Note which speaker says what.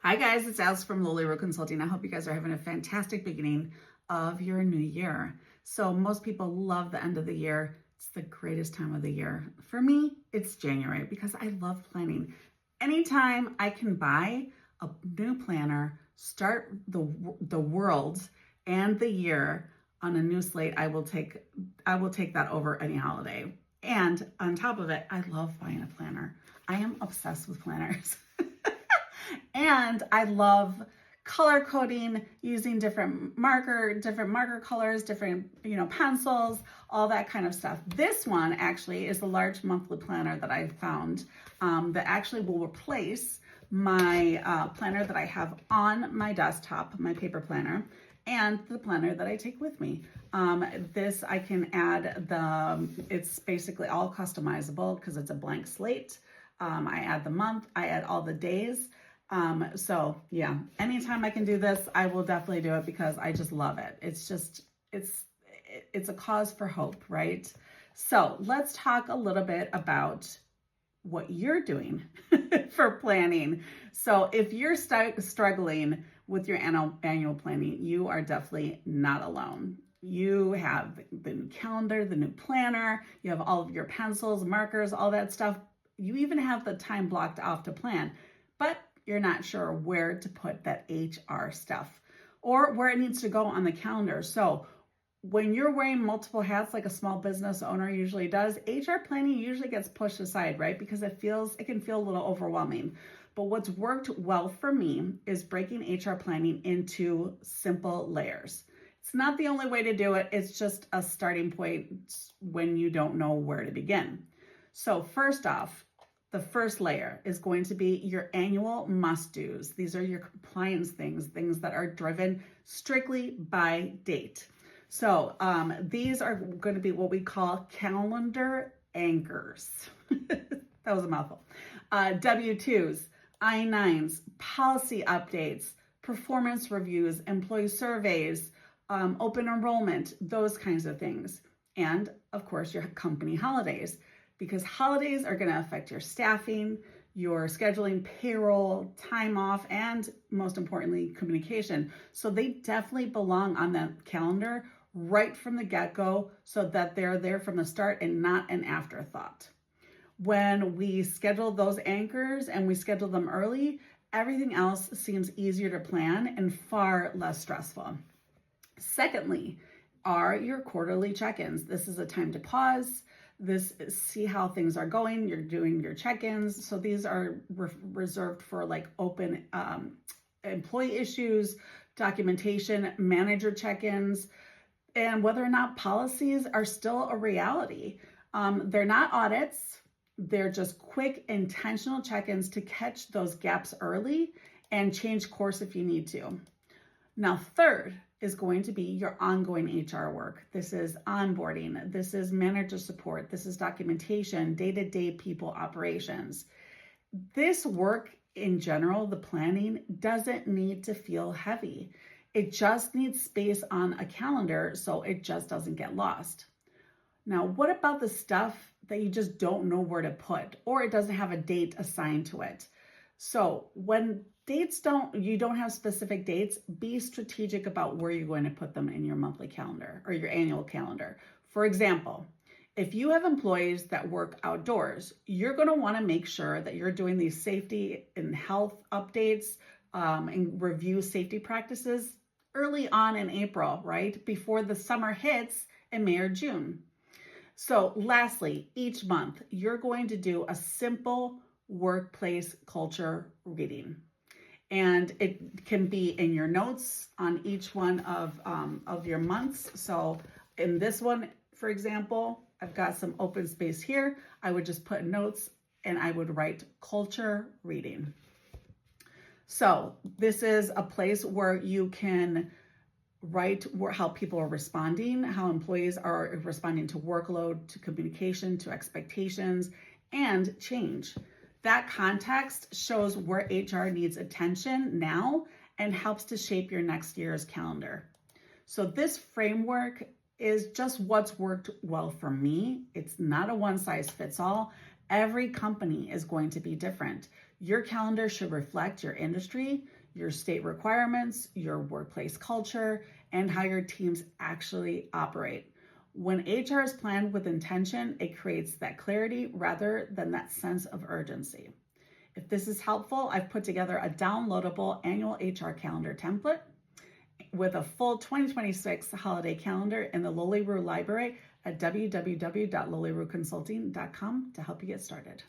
Speaker 1: Hi guys, it's Alice from Loliru Consulting. I hope you guys are having a fantastic beginning of your new year. So most people love the end of the year. It's the greatest time of the year. For me, it's January because I love planning. Anytime I can buy a new planner, start the world and the year on a new slate, I will take that over any holiday. And on top of it, I love buying a planner. I am obsessed with planners. And I love color coding, using different marker colors, different, pencils, all that kind of stuff. This one actually is a large monthly planner that I found that actually will replace my planner that I have on my desktop, my paper planner, and the planner that I take with me. This I can add it's basically all customizable because it's a blank slate. I add the month, I add all the days. So yeah, anytime I can do this, I will definitely do it because I just love it. It's a cause for hope, right? So let's talk a little bit about what you're doing for planning. So if you're struggling with your annual planning, you are definitely not alone. You have the new calendar, the new planner, you have all of your pencils, markers, all that stuff. You even have the time blocked off to plan, but you're not sure where to put that HR stuff or where it needs to go on the calendar. So when you're wearing multiple hats like a small business owner usually does, HR planning usually gets pushed aside, right? Because it can feel a little overwhelming. But what's worked well for me is breaking HR planning into simple layers. It's not the only way to do it. It's just a starting point when you don't know where to begin. So first off, the first layer is going to be your annual must-dos. These are your compliance things that are driven strictly by date. So these are going to be what we call calendar anchors. That was a mouthful. W-2s, I-9s, policy updates, performance reviews, employee surveys, open enrollment, those kinds of things. And of course, your company holidays, because holidays are going to affect your staffing, your scheduling, payroll, time off, and most importantly, communication. So they definitely belong on that calendar right from the get-go so that they're there from the start and not an afterthought. When we schedule those anchors and we schedule them early, everything else seems easier to plan and far less stressful. Secondly, are your quarterly check-ins. This is a time to pause, see how things are going. You're doing your check-ins. So these are reserved for like open employee issues, documentation, manager check-ins, and whether or not policies are still a reality. They're not audits. They're just quick, intentional check-ins to catch those gaps early and change course if you need to. Now, third is going to be your ongoing HR work. This is onboarding. This is manager support. This is documentation, day-to-day people operations. This work in general, the planning, doesn't need to feel heavy. It just needs space on a calendar so it just doesn't get lost. Now, what about the stuff that you just don't know where to put or it doesn't have a date assigned to it? So when you don't have specific dates, be strategic about where you're going to put them in your monthly calendar or your annual calendar. For example, if you have employees that work outdoors, you're going to want to make sure that you're doing these safety and health updates and review safety practices early on in April, right? Before the summer hits in May or June. So lastly, each month, you're going to do a simple workplace culture reading. And it can be in your notes on each one of your months. So in this one, for example, I've got some open space here. I would just put notes and I would write culture reading. So this is a place where you can write how people are responding, how employees are responding to workload, to communication, to expectations, and change. That context shows where HR needs attention now and helps to shape your next year's calendar. So this framework is just what's worked well for me. It's not a one size fits all. Every company is going to be different. Your calendar should reflect your industry, your state requirements, your workplace culture, and how your teams actually operate. When HR is planned with intention, it creates that clarity rather than that sense of urgency. If this is helpful, I've put together a downloadable annual HR calendar template with a full 2026 holiday calendar in the Loliru Library at www.loliruconsulting.com to help you get started.